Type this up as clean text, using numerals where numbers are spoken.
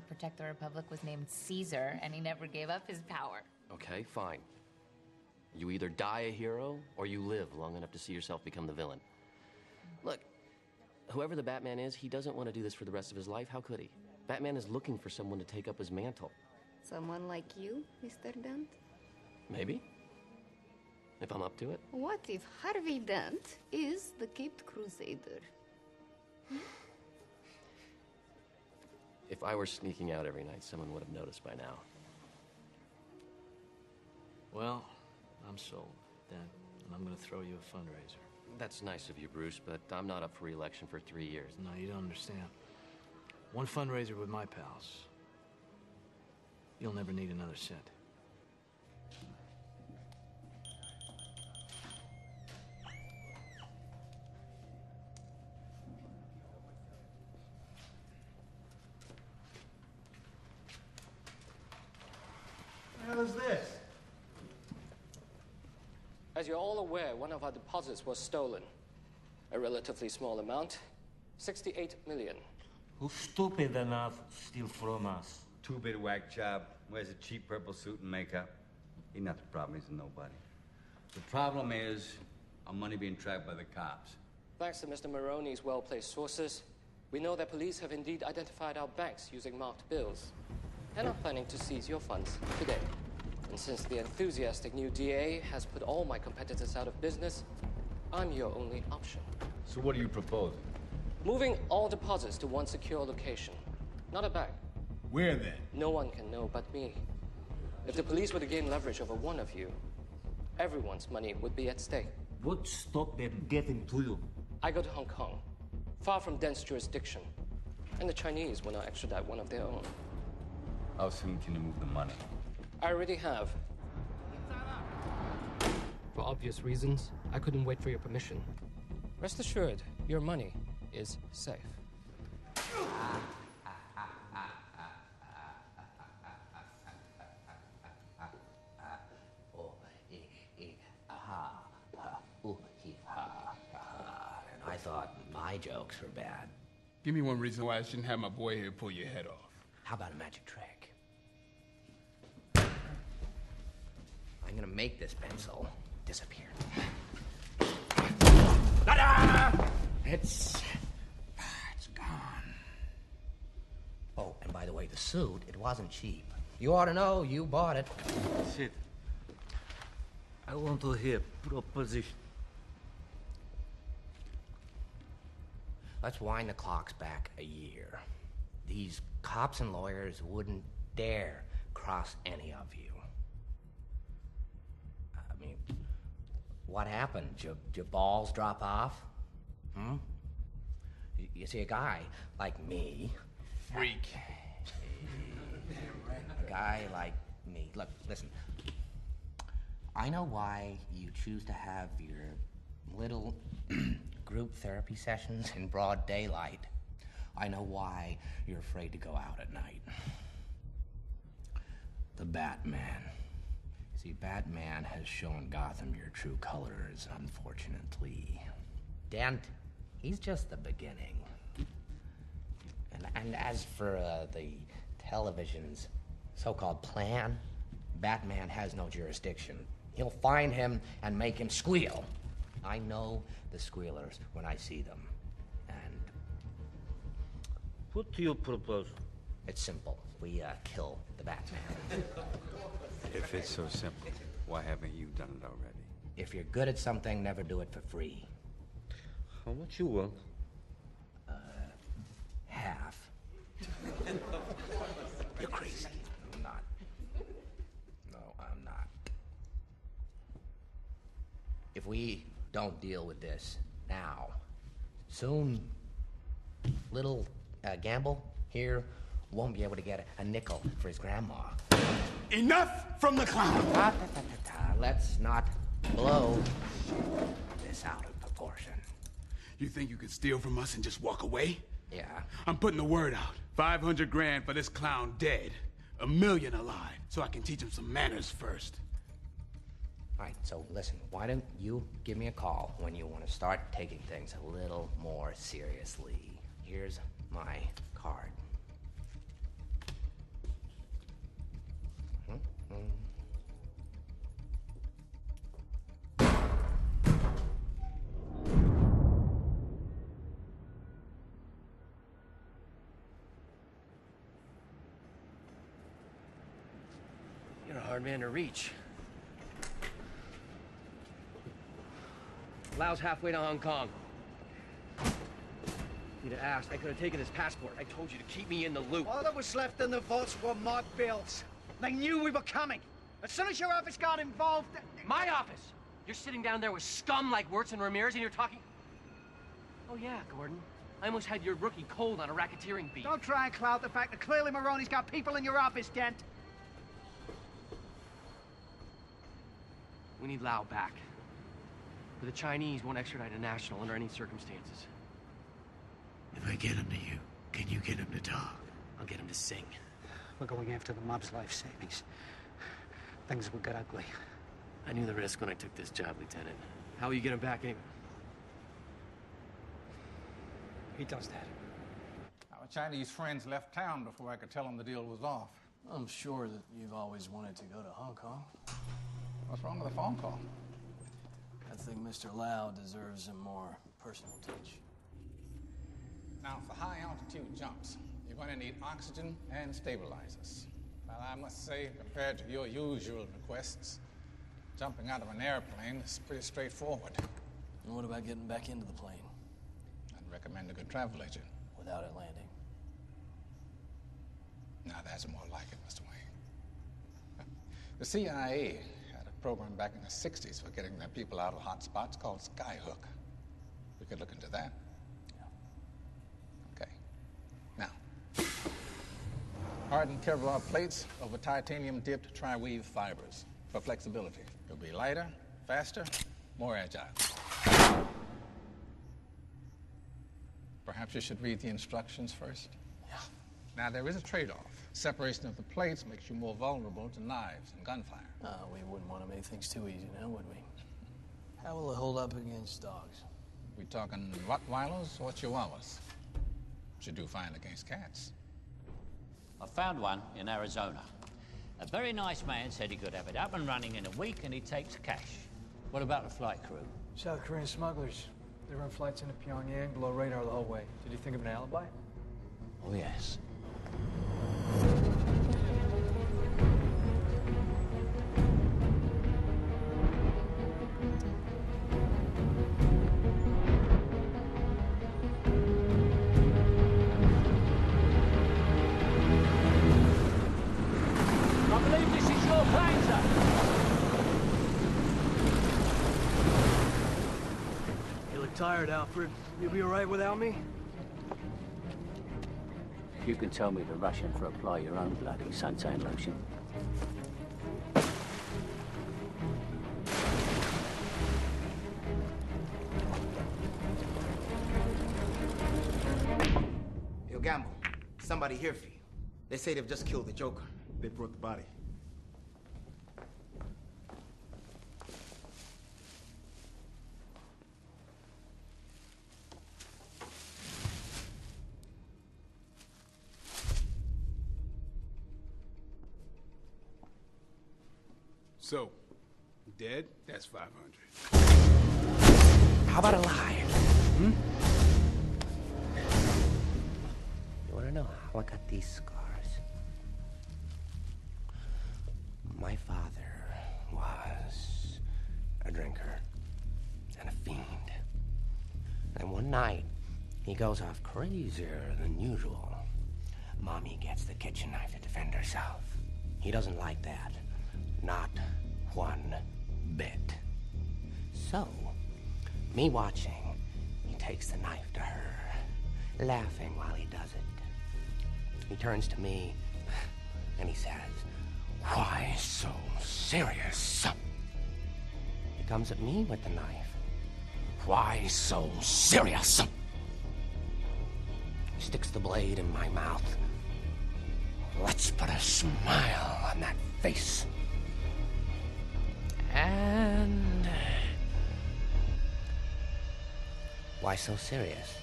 to protect the Republic was named Caesar, and he never gave up his power. Okay, fine. You either die a hero, or you live long enough to see yourself become the villain. Look, whoever the Batman is, he doesn't want to do this for the rest of his life. How could he? Batman is looking for someone to take up his mantle. Someone like you, Mr. Dent? Maybe. If I'm up to it. What if Harvey Dent is the Caped Crusader? If I were sneaking out every night, someone would have noticed by now. Well, I'm sold, Dan, and I'm gonna throw you a fundraiser. That's nice of you, Bruce, but I'm not up for re-election for 3 years. No, you don't understand. One fundraiser with my pals. You'll never need another cent. What the hell is this? As you're all aware, one of our deposits was stolen. A relatively small amount, 68 million. Who's stupid enough to steal from us? Two-bit whack job, wears a cheap purple suit and makeup. He's not the problem, he's a nobody. The problem is our money being tracked by the cops. Thanks to Mr. Maroney's well-placed sources, we know that police have indeed identified our banks using marked bills and are planning to seize your funds today. And since the enthusiastic new DA has put all my competitors out of business, I'm your only option. So what are you proposing? Moving all deposits to one secure location. Not a bank. Where then? No one can know but me. If the police were to gain leverage over one of you, everyone's money would be at stake. What stopped them getting to you? I go to Hong Kong, far from Dent's jurisdiction, and the Chinese will not extradite one of their own. How soon can you move the money? I already have. For obvious reasons, I couldn't wait for your permission. Rest assured, your money is safe. And I thought my jokes were bad. Give me one reason why I shouldn't have my boy here pull your head off. How about a magic trick? I'm gonna make this pencil disappear. It's gone. Oh, and by the way, the suit, it wasn't cheap. You ought to know, you bought it. Sid, I want to hear proposition. Let's wind the clocks back a year. These cops and lawyers wouldn't dare cross any of you. I mean, what happened? Your balls drop off? You see, a guy like me... Freak. A guy like me... Look, listen. I know why you choose to have your little group therapy sessions in broad daylight. I know why you're afraid to go out at night. The Batman. See, Batman has shown Gotham your true colors, unfortunately. Dent, he's just the beginning. And as for the television's so-called plan, Batman has no jurisdiction. He'll find him and make him squeal. I know the squealers when I see them. And... What do you propose? it's simple. We kill the Batman. If it's so simple, why haven't you done it already? If you're good at something, never do it for free. How much you want? Half. You're crazy. I'm not. No, I'm not. If we don't deal with this now, soon, little Gamble here won't be able to get a nickel for his grandma. Enough from the clown! Let's not blow this out of proportion. You think you could steal from us and just walk away? Yeah. I'm putting the word out. 500 grand for this clown dead. 1 million alive, so I can teach him some manners first. All right, so listen, why don't you give me a call when you want to start taking things a little more seriously? Here's my card. a hard man to reach. Lau's halfway to Hong Kong. You'd have asked, I could have taken his passport. I told you to keep me in the loop. All that was left in the vaults were marked bills. They knew we were coming. As soon as your office got involved... My office? You're sitting down there with scum like Wirtz and Ramirez and you're talking... Oh yeah, Gordon. I almost had your rookie cold on a racketeering beat. Don't try and cloud the fact that clearly Maroney's got people in your office, Dent. We need Lau back. But the Chinese won't extradite a national under any circumstances. If I get him to you, can you get him to talk? I'll get him to sing. We're going after the mob's life savings. Things will get ugly. I knew the risk when I took this job, Lieutenant. How will you get him back anyway? He does that. Our Chinese friends left town before I could tell them the deal was off. I'm sure that you've always wanted to go to Hong Kong. What's wrong with the phone call? I think Mr. Lau deserves a more personal touch. Now, for high-altitude jumps, you're going to need oxygen and stabilizers. Well, I must say, compared to your usual requests, jumping out of an airplane is pretty straightforward. And what about getting back into the plane? I'd recommend a good travel agent. Without it landing? Now, that's more like it, Mr. Wayne. The CIA had a program back in the 60s for getting their people out of hot spots called Skyhook. We could look into that. Okay. Now, hardened Kevlar plates over titanium-dipped tri-weave fibers for flexibility. It'll be lighter, faster, more agile. Perhaps you should read the instructions first? Yeah. Now, there is a trade-off. Separation of the plates makes you more vulnerable to knives and gunfire. We wouldn't want to make things too easy now, would we? How will it hold up against dogs? We talking Rottweilers or Chihuahuas? Should do fine against cats. I found one in Arizona. A very nice man said he could have it up and running in a week and he takes cash. What about the flight crew? South Korean smugglers. They run flights into Pyongyang below radar the whole way. Did you think of an alibi? Oh, yes. I believe this is your plane, sir. You look tired, Alfred. You'll be all right without me? You can tell me to rush in for apply your own bloody suntan lotion. Yo, Gamble, somebody here for you. They say they've just killed the Joker. They brought the body. So, dead? That's 500. How about alive? You want to know how I got these scars? My father was a drinker and a fiend. And one night, he goes off crazier than usual. Mommy gets the kitchen knife to defend herself. He doesn't like that. Not one bit. So, me watching, he takes the knife to her, laughing while he does it. He turns to me, and he says, "Why so serious?" He comes at me with the knife. "Why so serious?" He sticks the blade in my mouth. Let's put a smile on that face. And... why so serious?